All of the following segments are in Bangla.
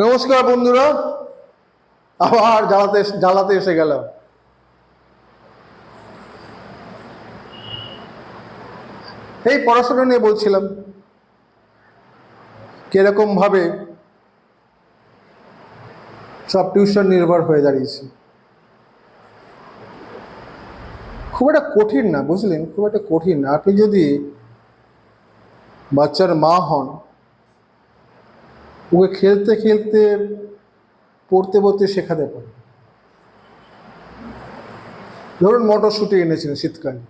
নমস্কার বন্ধুরা, আবার জ্বালাতে এসে গেলাম। এই পড়াশোনা নিয়ে বলছিলাম কিরকম ভাবে সব টিউশন নির্ভর হয়ে দাঁড়িয়েছে। খুব একটা কঠিন না, বুঝলেন, খুব একটা কঠিন না। আপনি যদি বাচ্চার মা হন, ওকে খেলতে খেলতে পড়তে পড়তে শেখাতে পারেন। ধরুন মটরশুঁটি এনেছেন শীতকালে,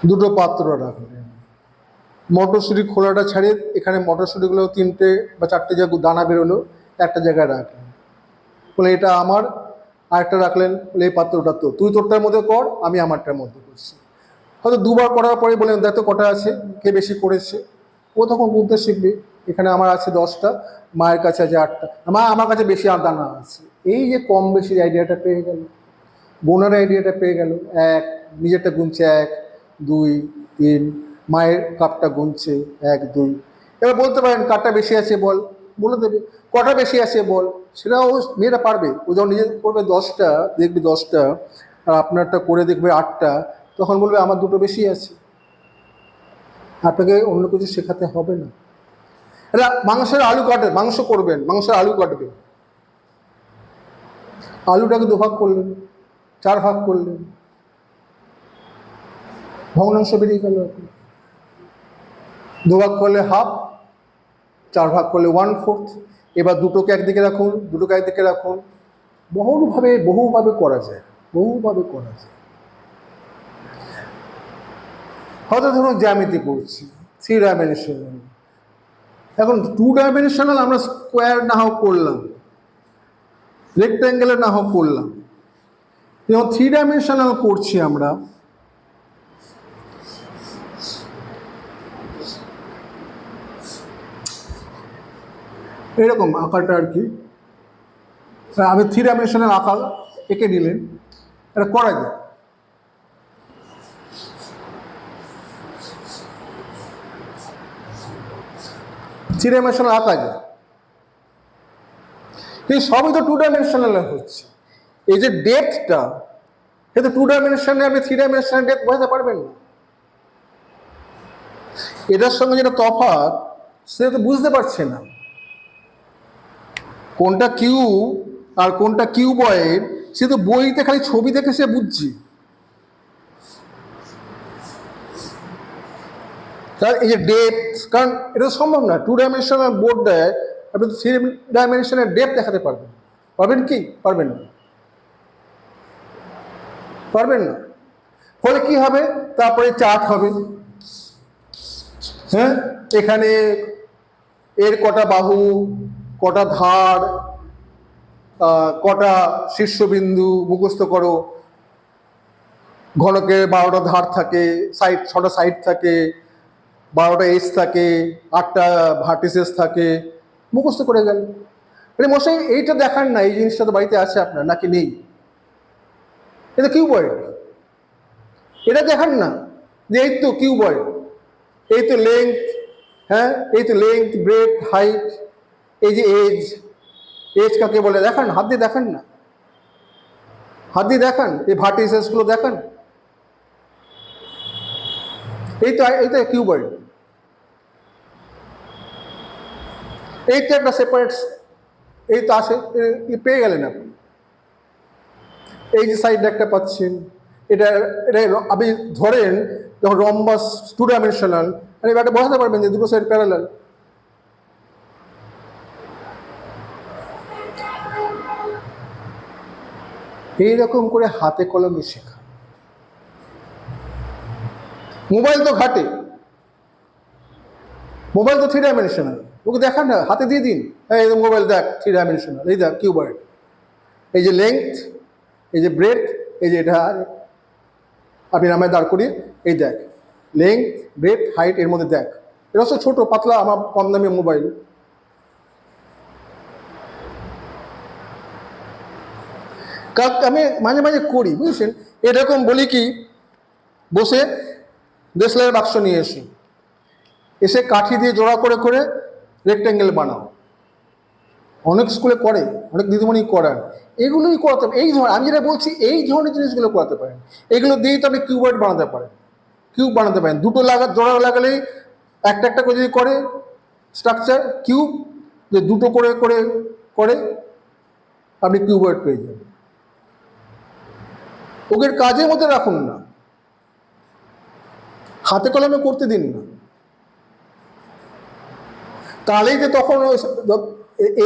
দুটো পাত্র রাখলেন, মটরশুঁটি খোলাটা ছাড়িয়ে এখানে মটরশুঁটিগুলো 3টে বা 4টে জায়গা দানা বেরোলো, একটা জায়গায় রাখলেন, বলে এটা আমার। আরেকটা রাখলেন, বলে এই পাত্রটা তো, তুই তোরটার মধ্যে কর, আমি আমারটার মধ্যে করছি। হয়তো দুবার করার পরে বলেন দেখো কটা আছে, কে বেশি করেছে। ও তখন বুঝতে শিখবে, এখানে আমার আছে 10টা, মায়ের কাছে আছে 8টা, মা আমার কাছে বেশি দানা আছে। এই যে কম বেশির আইডিয়াটা পেয়ে গেল, গোনার আইডিয়াটা পেয়ে গেল। নিজেরটা গুনছে 1 2 3, মায়ের কাপটা গুনছে 1 2। এবার বলতে পারেন কারটা বেশি আছে বল, বলে দেবে। কটা বেশি আছে বল, সেটাও মেয়েরা পারবে। ও যখন নিজে করবে 10টা, দেখবে 10টা, আর আপনারটা করে দেখবে 8টা, তখন বলবে আমার দুটো বেশি আছে। আপনাকে অন্য কিছু শেখাতে হবে না। এটা মাংসের আলু কাটে, মাংস করবেন, মাংসের আলু কাটবে, আলুটাকে 2 ভাগ করলেন, 4 ভাগ করলেন, ভগ্নাংশ বেরিয়ে গেল। 2 ভাগ করলে হাফ, 4 ভাগ করলে 1/4। এবার দুটোকে একদিকে রাখুন, দুটোকে একদিকে রাখুন। বহুভাবে করা যায়, বহুভাবে করা যায়। হয়তো ধরুন জ্যামিতি পড়ছি 3 ডাইমেনশনাল, এখন 2 ডাইমেনশনাল আমরা স্কোয়ার না হোক করলাম, রেক্ট্যাঙ্গেলের না হোক করলাম, যখন 3 ডাইমেনশনাল করছি আমরা, এরকম আঁকাটা আর কি। আমি 3 ডাইমেনশনাল আঁকা এঁকে নিলেন, এটা করা যায়। থ্রি ডাইমেনশনাল আঁকা যায়, কিন্তু সবই তো 2 ডাইমেনশনাল হচ্ছে। এই যে ডেপথটা, এটা 2 ডাইমেনশনে, আপনি 3 ডাইমেনশনাল ডেপথ বোঝাতে পারবেন না। এটার সঙ্গে যেটা তফাৎ, সেটা তো বুঝতে পারছে না কোনটা কিউ আর কোনটা কিউবয়েড। সে তো বইতে খালি ছবি দেখে সে বুঝছে। কারণ এই যে ডেপথ, কারণ এটা সম্ভব না 2 ডাইমেনশনাল বোর্ড দেয়, আপনি 3 ডাইমেনশনের ডেপথ দেখাতে পারবেন, পারবেন কি? পারবেন না, পারবেন না। ফলে কি হবে? তারপরে চার্ট হবে, হ্যাঁ, এখানে এর কটা বাহু, কটা ধার, কটা শীর্ষবিন্দু মুখস্থ করো। ঘনকের 12টা ধার থাকে, 6টা সাইড থাকে, 12টা এজ থাকে, 8টা ভার্টিসেস থাকে, মুখস্থ করে গেল। মানে মশাই এইটা দেখান না, এই জিনিসটা তো বাড়িতে আছে আপনার নাকি নেই? এটা কিউবয়েড, এটা দেখান না যে এই তো কিউবয়েড, এই তো লেংথ, হ্যাঁ, এই তো লেংথ, ব্রেথ, হাইট, এই যে এজ, এজ কাকে বলে দেখান, হাত দিয়ে দেখান না, হাত দিয়ে দেখান, এই ভার্টিসেসগুলো দেখান। এইটা কিউবয়েড। এই তো একটা সেপারেট, এই তো আসে, পেয়ে গেলেন আপনি। এই যে সাইড একটা পাচ্ছেন, এটা এটা আপনি ধরেন যখন রম্বাস 2 ডাইমেনশনাল, এটা বোঝাতে পারবেন যে দুটো সাইড প্যারালাল। এইরকম করে হাতে কলমে শেখা। মোবাইল তো ঘাটে, মোবাইল তো 3 ডাইমেনশনাল, ওকে দেখান না, হাতে দিয়ে দিন, এই মোবাইল দেখ 3 ডাইমেনশনাল, এই দেখ কিউবয়েড, এই যে লেংথ, এই যে ব্রেথ, এই যে এটা আপনি নামে দাঁড় করিয়ে, এই দেখ লেংথ, ব্রেথ, হাইট, এর মধ্যে দেখ। এটা হচ্ছে ছোটো পাতলা আমার কম দামি মোবাইল। আমি মাঝে মাঝে করি, বুঝছেন, এরকম বলি কি, বসে দেশলাইয়ের বাক্স নিয়ে এসে কাঠি দিয়ে জোড়া করে করে রেক্ট্যাঙ্গেল বানাও। অনেক স্কুলে করে, অনেক দিদিমণি করান, এগুলোই করাতে হবে। এই ধরনের আমি যেটা বলছি এই ধরনের জিনিসগুলো করাতে পারেন। এগুলো দিয়েই তো আপনি কিউবয়েড বানাতে পারেন, কিউব বানাতে পারেন। দুটো জোড়া লাগালেই একটা একটা করে যদি করে স্ট্রাকচার কিউব, যে দুটো করে করে করে আপনি কিউবয়েড পেয়ে যাবেন। ওকে কাজের মধ্যে রাখুন না, হাতে কলমে করতে দিন না। তাহলেই যে তখন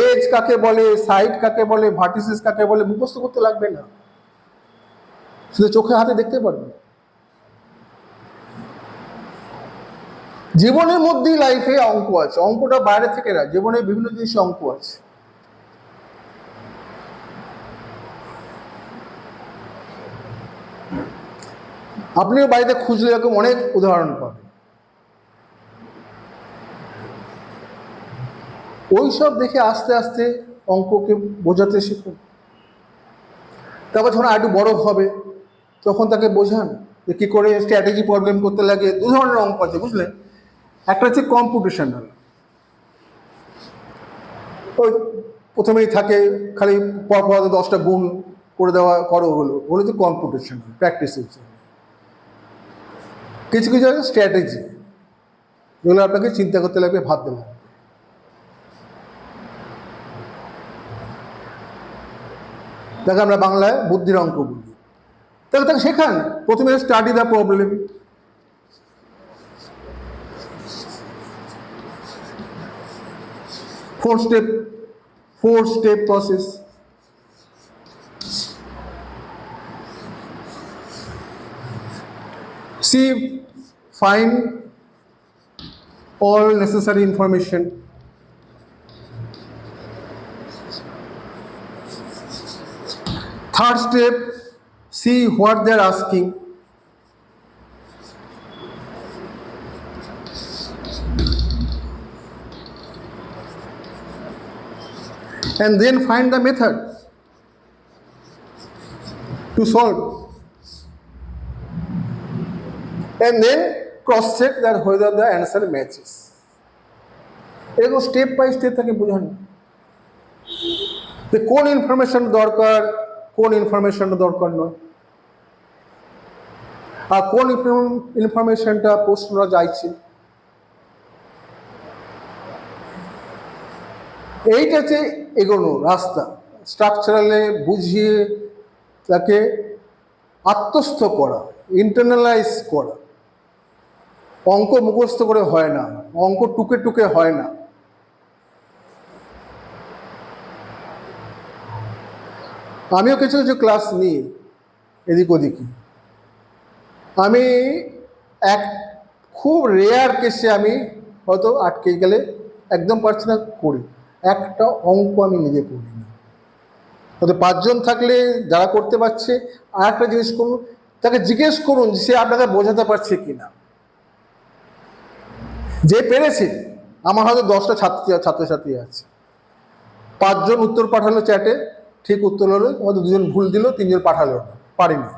এজ কাকে বলে, সাইড কাকে বলে, ভার্টিসিস কাকে বলে মুখস্থ করতে লাগবে না, শুধু চোখে হাতে দেখতে পারবে। জীবনের মধ্যেই লাইফে অঙ্ক আছে, অঙ্কটা বাইরে থেকে না, জীবনের বিভিন্ন জিনিসে অঙ্ক আছে। আপনিও বাড়িতে খুঁজলে এরকম অনেক উদাহরণ পাবেন। ওইসব দেখে আস্তে আস্তে অঙ্ককে বোঝাতে শিখুন। তারপর যখন আরেকটু বড় হবে তখন তাকে বোঝান যে কী করে স্ট্র্যাটেজি প্রবলেম করতে লাগে। দু ধরনের অঙ্ক আছে, বুঝলেন? একটা হচ্ছে কম্পিটিশনাল, ওই প্রথমেই থাকে খালি পরপর 10টা গুণ করে দেওয়া হলো যে কম্পিটিশনাল প্র্যাকটিসের জন্য। কিছু কিছু আছে স্ট্র্যাটেজি, যেগুলো আপনাকে চিন্তা করতে লাগবে, ভাবতে লাগবে। তাকে আমরা বাংলায় বুদ্ধির অঙ্ক বলি। তাহলে তাকে শেখান প্রথমে study the problem, four step process. See, find all necessary information. Third step, see what they are asking. And then find the method to solve. And then cross-check that whether the answer matches. এরকম স্টেপ বাই স্টেপ তাকে বোঝানো যে কোন ইনফরমেশন দরকার, কোন ইনফরমেশনটা দরকার নয়, আর কোন ইনফরমেশনটা প্রশ্নটা চাইছে। এইটা হচ্ছে এগোনো রাস্তা, স্ট্রাকচারালে বুঝিয়ে তাকে আত্মস্থ করা, ইন্টারনালাইজ করা। অঙ্ক মুখস্থ করে হয় না, অঙ্ক টুকে টুকে হয় না। আমিও কিছু কিছু ক্লাস নিই এদিক ওদিকে। আমি খুব রেয়ার কেসে আমি হয়তো আটকে গেলে একদম পারছি না করি, একটা অঙ্ক আমি নিজে করি না। হয়তো 5 জন থাকলে যারা করতে পারছে, আর একটা জিনিস করুন, তাকে জিজ্ঞেস করুন সে আপনাকে বোঝাতে পারছে কিনা। যে পেরেছে, আমার হয়তো 10টা ছাত্রছাত্রী আছে, 5 জন উত্তর পাঠালো চ্যাটে, ঠিক উত্তর হলো, হয়তো 2 জন ভুল দিল, 3 জন পাঠালো না, পারেনি।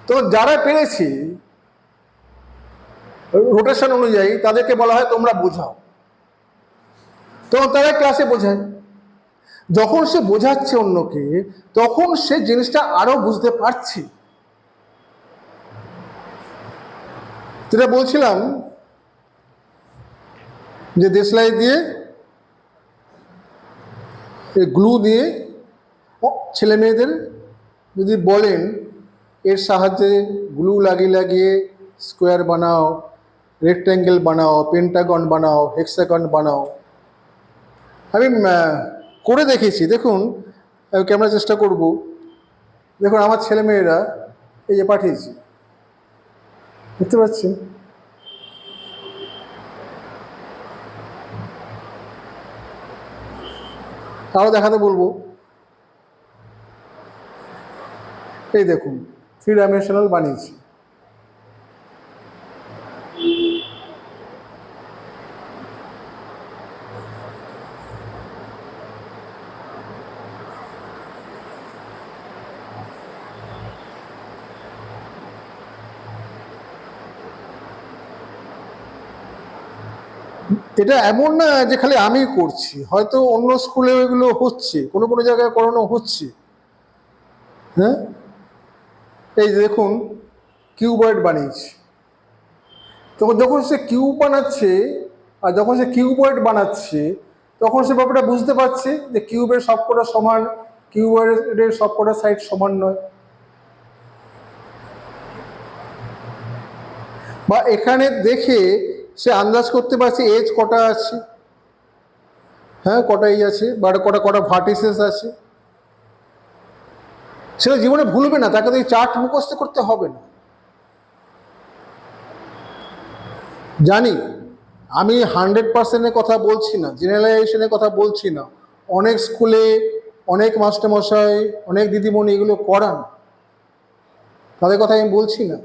তো যারা পেরেছি রোটেশন অনুযায়ী তাদেরকে বলা হয় তোমরা বোঝাও, তখন তারা ক্লাসে বোঝায়। যখন সে বোঝাচ্ছে অন্যকে, তখন সে জিনিসটা আরো বুঝতে পারছে। যেটা বলছিলাম যে দেশলাই দিয়ে গ্লু দিয়ে ছেলে মেয়েদের যদি বলেন এর সাহায্যে গ্লু লাগিয়ে লাগিয়ে স্কোয়ার বানাও, রেক্ট্যাঙ্গেল বানাও, পেন্টাগন বানাও, হেক্সাগন বানাও। আমি করে দেখেছি, দেখুন ক্যামেরা চেষ্টা করব। দেখুন আমার ছেলে মেয়েরা এই যে পাঠিয়েছি, দেখতে পাচ্ছেন? আরও দেখাতে বলবো। এই দেখুন 3 ডাইমেনশনাল বানিয়েছি। এটা এমন না যে খালি আমি করছি, হয়তো অন্য স্কুলে এগুলো হচ্ছে, কোনো কোনো জায়গায় করানো হচ্ছে। হ্যাঁ, এই যে দেখুন কিউবয়েড বানিয়েছে, তখন যখন সে কিউব বানাচ্ছে আর যখন সে কিউবয়েড বানাচ্ছে তখন সে ব্যাপারটা বুঝতে পারছে যে কিউবের সবকটা সমান, কিউবয়েডের সবকটা সাইড সমান নয়। বা এখানে দেখে সে আন্দাজ করতে পারছে এজ কটা আছে, হ্যাঁ কটা এই আছে, বা কটা কটা ভার্টিসেস আছে। সেটা জীবনে ভুলবে না, তাকে তো এই চার্ট মুখস্থ করতে হবে না। জানি আমি 100%-এর কথা বলছি না, জেনারেলাইজেশনের কথা বলছি না। অনেক স্কুলে অনেক মাস্টারমশাই, অনেক দিদিমণি এগুলো করান, তাদের কথা আমি বলছি না।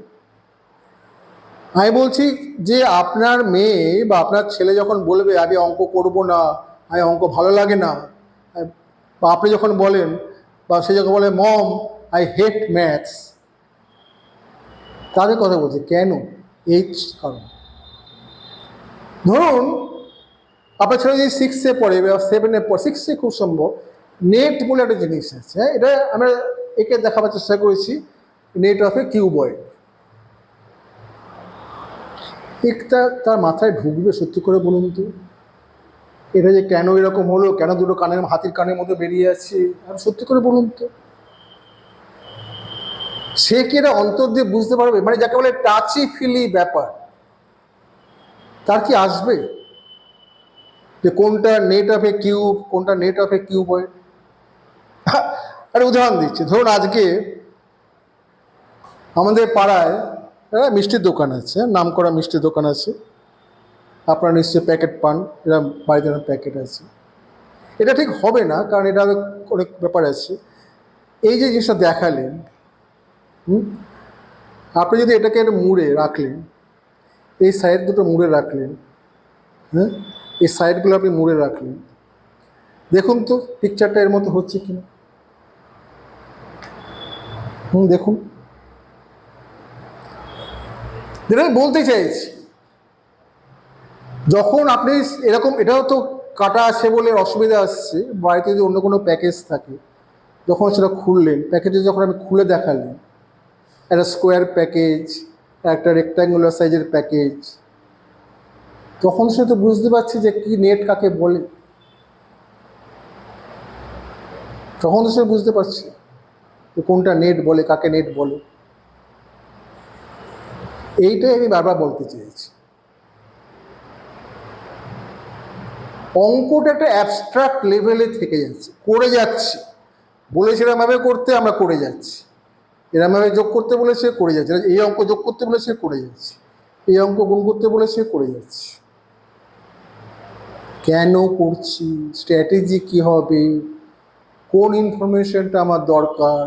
আমি বলছি যে আপনার মেয়ে বা আপনার ছেলে যখন বলবে আমি অঙ্ক করব না, আমি অঙ্ক ভালো লাগে না, বা আপনি যখন বলেন বা সে যখন বলে মম আই হেট ম্যাথস, তাদের কথা বলছি কেন, এই কারণ। ধরুন আপনার ছেলে যদি 6-এ পড়ে বা 7-এ পড়ে, 6-এ খুব সম্ভব, নেট বলে একটা জিনিস আছে। হ্যাঁ, এটা আমরা একে দেখাবার চেষ্টা করেছি, নেট অফ এ কিউবয়েড। একটা তার মাথায় ঢুকবে সত্যি করে বলুন তো, এটা যে কেন এরকম হলো, কেন দুটো কানের হাতির কানের মতো বেরিয়ে আছে, আর সত্যি করে বলুন তো সে কি এটা অন্তর দিয়ে বুঝতে পারবে? মানে যাকে বলে টাচি ফিলি ব্যাপার, তার কি আসবে যে কোনটা নেট অফ এ কিউব, কোনটা নেট অফ এ কিউবয়েড? একটা উদাহরণ দিচ্ছি, ধরুন আজকে আমাদের পাড়ায় মিষ্টির দোকান আছে, নাম করা মিষ্টির দোকান আছে, আপনারা নিশ্চয়ই প্যাকেট পান, এরা বাড়িতে প্যাকেট আছে। এটা ঠিক হবে না, কারণ এটা অনেক ব্যাপার আছে। এই যে জিনিসটা দেখালেন, আপনি যদি এটাকে মুড়ে রাখলেন, এই সাইড দুটো মুড়ে রাখলেন, হ্যাঁ এই সাইডগুলো আপনি মুড়ে রাখলেন, দেখুন তো পিকচারটা এর মতো হচ্ছে কিনা। দেখুন, যেটা আমি বলতে চাইছি, যখন আপনি এরকম, এটাও তো কাটা আছে বলে অসুবিধা আসছে, বাড়িতে যদি অন্য কোনো প্যাকেজ থাকে, যখন সেটা খুললেন, প্যাকেজে যখন আমি খুলে দেখালেন, একটা স্কোয়ার প্যাকেজ, একটা রেক্ট্যাঙ্গুলার সাইজের প্যাকেজ, তখন সে তো বুঝতে পারছে যে কি নেট কাকে বলে, তখন তো সে বুঝতে পারছে যে কোনটা নেট বলে, কাকে নেট বলে। এইটাই আমি বারবার বলতে চেয়েছি। অঙ্কটা একটা অ্যাবস্ট্রাক্ট লেভেলে থেকে যাচ্ছে, করে যাচ্ছি, বলেছে এরমভাবে করতে, আমরা করে যাচ্ছি, এরমভাবে যোগ করতে বলেছে করে যাচ্ছে, এই অঙ্ক যোগ করতে বলেছে করে যাচ্ছে, এই অঙ্ক গুণ করতে বলেছে করে যাচ্ছে। কেন করছি, স্ট্র্যাটেজি কী হবে, কোন ইনফরমেশনটা আমার দরকার,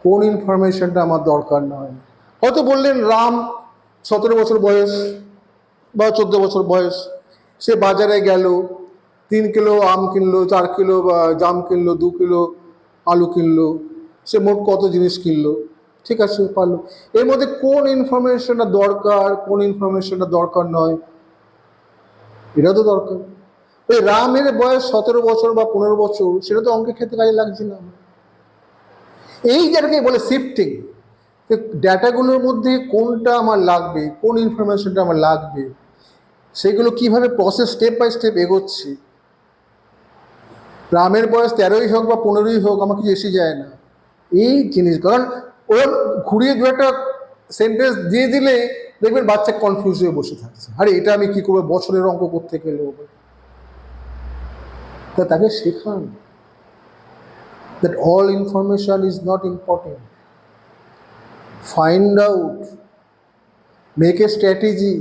কোন ইনফরমেশনটা আমার দরকার নয়। হয়তো বললেন রাম 17 বছর বয়স বা 14 বছর বয়স, সে বাজারে গেল, 3 কিলো আম কিনলো, 4 কিলো জাম কিনলো, 2 কিলো আলু কিনলো, সে মোট কত জিনিস কিনলো, ঠিক আছে পারলো। এর মধ্যে কোন ইনফরমেশনটা দরকার, কোন ইনফরমেশনটা দরকার নয়, এটা তো দরকার। ওই রামের বয়স 17 বছর বা 15 বছর, সেটা তো অঙ্কের ক্ষেত্রে কাজে লাগছে না। এই যেটাকে বলে শিফটিং, ডেটাগুলোর মধ্যে কোনটা আমার লাগবে, কোন ইনফরমেশনটা আমার লাগবে, সেগুলো কিভাবে প্রসেস স্টেপ বাই স্টেপ এগোচ্ছি। রামের বয়স 13ই হোক বা 15ই হোক, আমার কিছু এসে যায় না এই জিনিস। কারণ ওরা ঘুরিয়ে দু একটা সেন্টেন্স দিয়ে দিলে দেখবেন বাচ্চা কনফিউজ হয়ে বসে থাকছে, আরে এটা আমি কী করবো, বছরের অঙ্ক করতে গেলে। তা তাকে শেখান that all information is not important. Find out, make a strategy.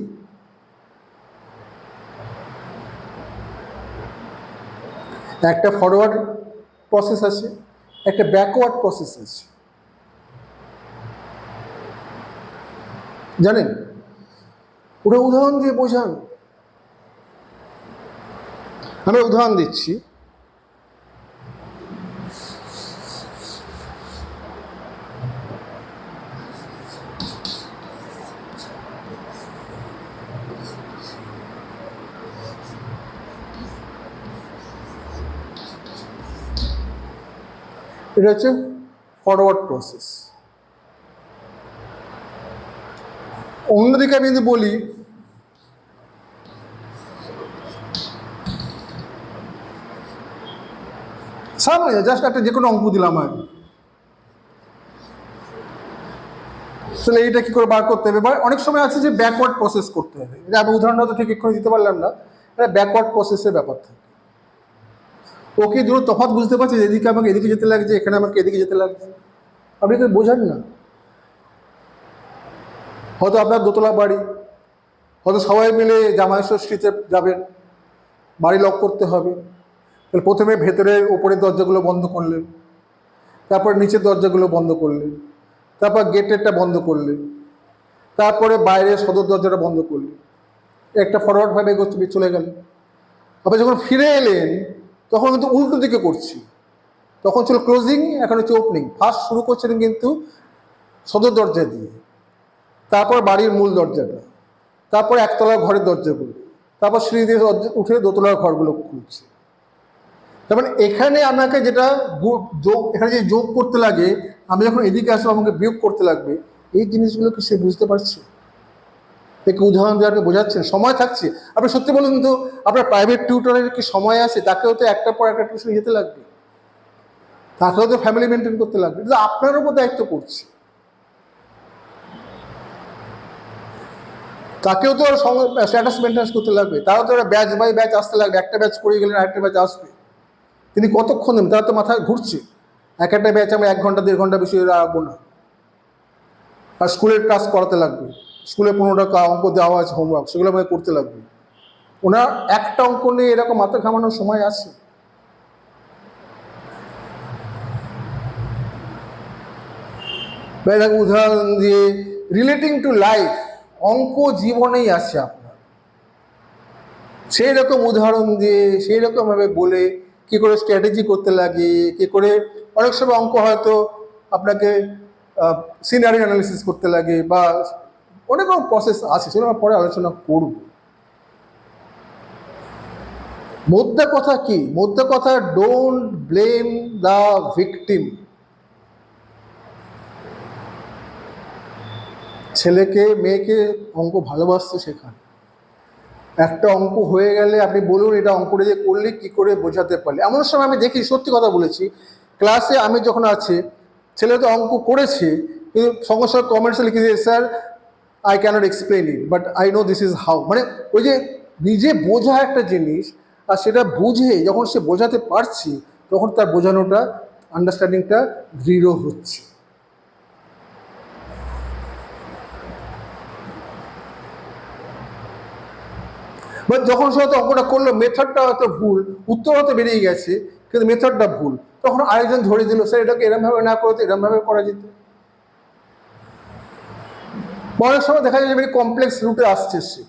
একটা ফরওয়ার্ড প্রসেস আছে, একটা ব্যাকওয়ার্ড প্রসেস আছে, জানেন? ওটা উদাহরণ দিয়ে বোঝান। আমি উদাহরণ দিচ্ছি, এটা হচ্ছে ফরওয়ার্ড প্রসেস। অন্যদিকে আমি যদি বলি, সামনে জাস্ট একটা যে কোনো অঙ্ক দিলাম আমি, তাহলে এইটা কি করে বার করতে হবে, বা অনেক সময় আছে যে ব্যাকওয়ার্ড প্রসেস করতে হবে। এটা আমি উদাহরণটা তো ঠিক এক্ষুনি দিতে পারলাম না, এটা ব্যাকওয়ার্ড প্রসেসের ব্যাপার থাকে। ও কি ধরো তফাৎ বুঝতে পারছে, এদিকে আমাকে এদিকে যেতে লাগছে, এখানে আমাকে এদিকে যেতে লাগছে, আপনি তো বোঝান না। হয়তো আপনার দোতলা বাড়ি, হয়তো সবাই মিলে জামাই ষষ্ঠীতে যাবেন, বাড়ি লক করতে হবে, তাহলে প্রথমে ভেতরের ওপরের দরজাগুলো বন্ধ করলেন, তারপর নিচের দরজাগুলো বন্ধ করলেন, তারপর গেটেরটা বন্ধ করলেন, তারপরে বাইরের সদর দরজাটা বন্ধ করলেন, একটা ফরওয়ার্ডভাবে চলে গেলেন। আবার যখন ফিরে এলেন তখন কিন্তু উল্টো দিকে করছি, তখন ছিল ক্লোজিং, এখন হচ্ছে ওপেনিং। ফার্স্ট শুরু করছিলেন কিন্তু সদর দরজা দিয়ে, তারপর বাড়ির মূল দরজাটা, তারপর একতলার ঘরের দরজাগুলো, তারপর সিঁড়ি দিয়ে উঠে দোতলার ঘরগুলো খুলছে। তার মানে এখানে আমাকে যেটা যোগ, এখানে যে যোগ করতে লাগে, আমি যখন এদিকে আসবো আমাকে বিয়োগ করতে লাগবে, এই জিনিসগুলো কি সে বুঝতে পারছে? একে উদাহরণ দিয়ে আপনি বোঝাচ্ছেন, সময় থাকছে। আপনি সত্যি বলুন তো, আপনার প্রাইভেট টিউটরের কি সময় আছে? তাকেও তো একটার পর একটা টিউশন যেতে লাগবে, তাকেও তো ফ্যামিলি মেনটেন করতে লাগবে, কিন্তু আপনার উপর দায়িত্ব পড়ছে। তাকেও তো স্ট্যাটাস মেনটেন করতে লাগবে, তারও তো ব্যাচ বাই ব্যাচ আসতে লাগবে, একটা ব্যাচ পড়ে গেলেন আরেকটা ব্যাচ আসবে, তিনি কতক্ষণ দেবেন? তারা তো মাথায় ঘুরছে। এক একটা ব্যাচ আমরা 1 ঘন্টা 1.5 ঘন্টা বেশি রাখবো না। আর স্কুলের ক্লাস করাতে লাগবে, স্কুলে 15টা অঙ্ক দেওয়া আছে হোমওয়ার্ক, সেগুলো আমাকে করতে লাগবে। ওনার একটা অঙ্ক নিয়ে এরকম মাথা ঘামানোর সময় আছে? উদাহরণ দিয়ে রিলেটিং টু লাইফ, অঙ্ক জীবনেই আছে আপনার, সেই রকম উদাহরণ দিয়ে সেই রকমভাবে বলে কী করে স্ট্র্যাটেজি করতে লাগে, কী করে অনেক সময় অঙ্ক হয়তো আপনাকে সিনারি অ্যানালিসিস করতে লাগে, বা অনেক রকম প্রসেস আছে, সেগুলো আমরা পরে আলোচনা করব। মোদ্দা কথা কি? মোদ্দা কথা, ডোন্ট ব্লেম দ্য ভিকটিম। ছেলেকে মেয়েকে অঙ্ক ভালোবাসতে শেখান। একটা অঙ্ক হয়ে গেলে আপনি বলুন এটা অঙ্কটা যে করলে কী করে বোঝাতে পারলে। এমন সময় আমি দেখি, সত্যি কথা বলেছি, ক্লাসে আমি যখন আছি, ছেলে তো অঙ্ক করেছে কিন্তু সঙ্গে সঙ্গে কমেন্টসে লিখে দিয়ে, sir I cannot explain it but I know this is how. মানে ওই যে নিজে বোঝা একটা জিনিস, আর সেটা বুঝে যখন সে বোঝাতে পারছে, তখন তার বোঝানোটা, আন্ডারস্ট্যান্ডিংটা দৃঢ় হচ্ছে। বাট যখন সে হয়তো অঙ্কটা করলো, মেথডটা হয়তো ভুল, উত্তর হয়তো বেরিয়ে গেছে কিন্তু মেথডটা ভুল, তখন আরেকজন ধরে দিল, স্যার এটাকে এরমভাবে না করে এরমভাবে করা যেত। অনেক সময় দেখা যায় যে ভেরি কমপ্লেক্স রুটে আসছে সে।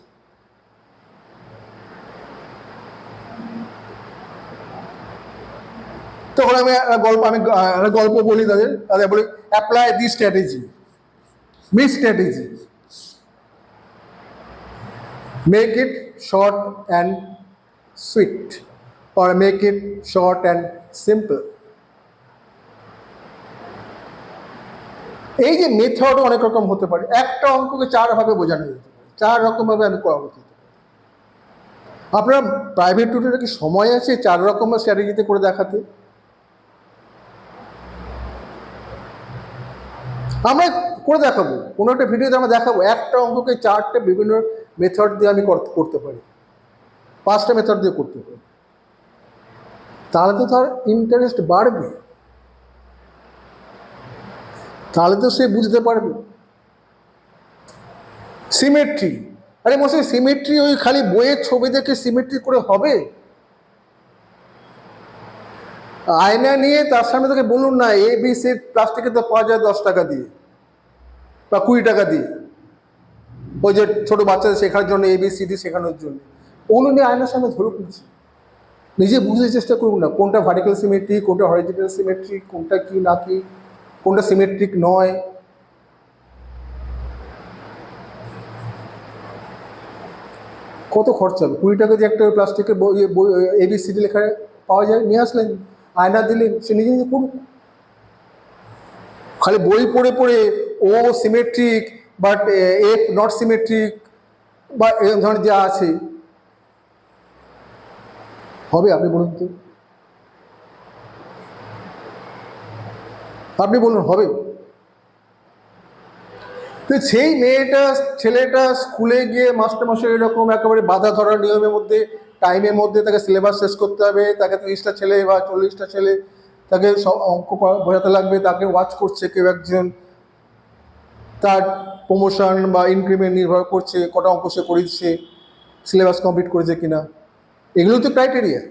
তখন আমি গল্প বলি তাদের বলি, apply the strategy, miss strategy, make it short and sweet, or make it short and simple. এই যে মেথড অনেক রকম হতে পারে, একটা অঙ্ককে 4 ভাবে বোঝানো যেতে পারে, 4 রকমভাবে আমি করাবো। আপনার প্রাইভেট টিউটরে কি সময় আছে 4 রকমের স্ট্র্যাটেজিতে করে দেখাতে? আমরা করে দেখাবো, কোনো একটা ভিডিওতে আমরা দেখাবো একটা অঙ্ককে 4টে বিভিন্ন মেথড দিয়ে আমি করতে পারি, 5টা মেথড দিয়ে করতে পারি। তাহলে তো তার ইন্টারেস্ট বাড়বে, তাহলে তো সে বুঝতে পারবে। সিমেট্রি, আরে মশাই সিমেট্রি ওই খালি বইয়ের ছবি দেখে সিমেট্রি করে হবে? আয়না নিয়ে তার সামনে থেকে বলুন না ABC প্লাস্টিকে তো পাওয়া যায় 10 টাকা দিয়ে বা 20 টাকা দিয়ে, ওই যে ছোটো বাচ্চাদের শেখার জন্য ABCD শেখানোর জন্য, ওগুলো নিয়ে আয়নার সামনে ধরে পড়ছে। নিজে বুঝতে চেষ্টা করুন না কোনটা ভার্টিক্যাল সিমেট্রি, কোনটা হরিজন্টাল সিমেট্রি, কোনটা কি না কি, কোনটা সিমেট্রিক নয়। কত খরচা হবে? 20 টাকা দিয়ে একটা প্লাস্টিকের ABCD লেখা পাওয়া যায়, নিয়ে আসলেন, আয়না দিলেন, সে নিজে নিজে করুক। খালি বই পড়ে পড়ে ও symmetric but if not symmetric বা এরকম ধরনের যা আছে, হবে? আপনি বলুন তো, আপনি বলুন হবে? তো সেই মেয়েটা ছেলেটা স্কুলে গিয়ে মাস্টারমশাই এরকম একেবারে বাধা ধরার নিয়মের মধ্যে, টাইমের মধ্যে তাকে সিলেবাস শেষ করতে হবে, তাকে 30টা ছেলে বা 40টা ছেলে তাকে সব অঙ্ক বোঝাতে লাগবে, তাকে ওয়াচ করছে কেউ একজন, তার প্রমোশন বা ইনক্রিমেন্ট নির্ভর করছে কটা অঙ্ক সে করেছে, সিলেবাস কমপ্লিট করেছে কিনা, এগুলো তো criteria.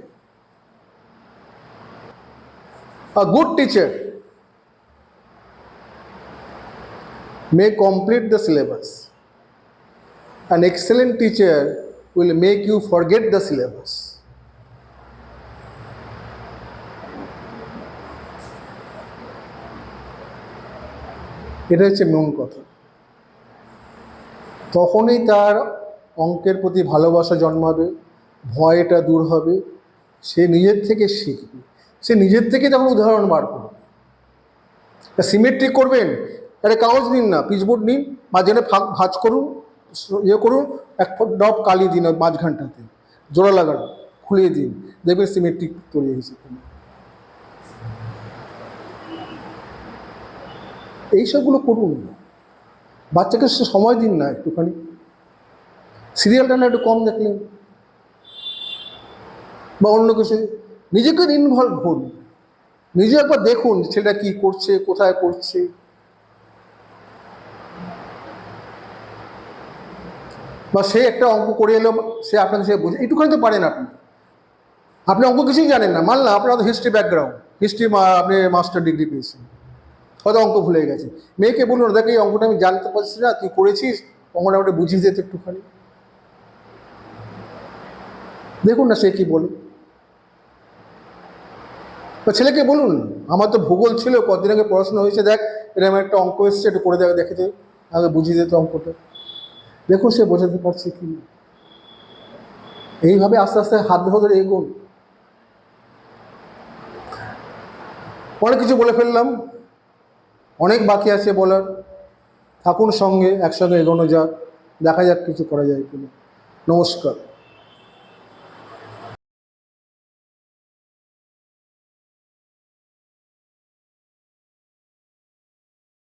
A good teacher may complete the syllabus. An excellent teacher will make you forget the syllabus. এটা হচ্ছে মূল কথা। তখনই তার অঙ্কের প্রতি ভালোবাসা জন্মাবে, ভয়টা দূর হবে, সে নিজের থেকে শিখবে, সে নিজের থেকে তখন উদাহরণ বার করবে। সিমেট্রিক করবেন, একটা কাগজ নিন না, পিচবোর্ড নিন, মাঝখানে ভাঁজ করুন, ইয়ে করুন, এক ডব কালি দিন ওই মাঝখানটাতে, জোড়া লাগান, খুলিয়ে দিন, দেখবেন সিমেট্রিক তৈরি হয়েছে। এইসবগুলো করুন, বাচ্চাকে সময় দিন না একটুখানি, সিরিয়ালটা না একটু কম দেখলেন বা অন্য কিছু, নিজেকে ইনভলভ হন, নিজে একবার দেখুন ছেলেটা কী করছে, কোথায় করছে। বা সে একটা অঙ্ক করে এলো, সে আপনাকে সে বোঝে, একটুখানি তো পারেন আপনি, আপনি অঙ্ক কিছুই জানেন না, মানলাম আপনার তো হিস্ট্রি ব্যাকগ্রাউন্ড, হিস্ট্রি আপনি মাস্টার ডিগ্রি পেয়েছেন, হয়তো অঙ্ক ভুলে গেছে, মেয়েকে বলুন দেখ এই অঙ্কটা আমি জানতে পারছি না, তুই করেছিস, অঙ্কটা আমাকে বুঝিয়ে যেত একটুখানি, দেখুন না সে কি বলে। বা ছেলেকে বলুন আমার তো ভূগোল ছিল, কদিন আগে পড়াশোনা হয়েছে, দেখ এটা আমার একটা অঙ্ক এসছে, একটু করে দেখে দে, আগে বুঝিয়ে যেত অঙ্কটা, দেখুন সে বোঝাতে পারছে কি। এইভাবে আস্তে আস্তে হাত ধরে এগোন। অনেক কিছু বলে ফেললাম, অনেক বাকি আছে বলার, থাকুন সঙ্গে, একসঙ্গে এগোনো যাক, দেখা যাক কিছু করা যায় কিনা। নমস্কার।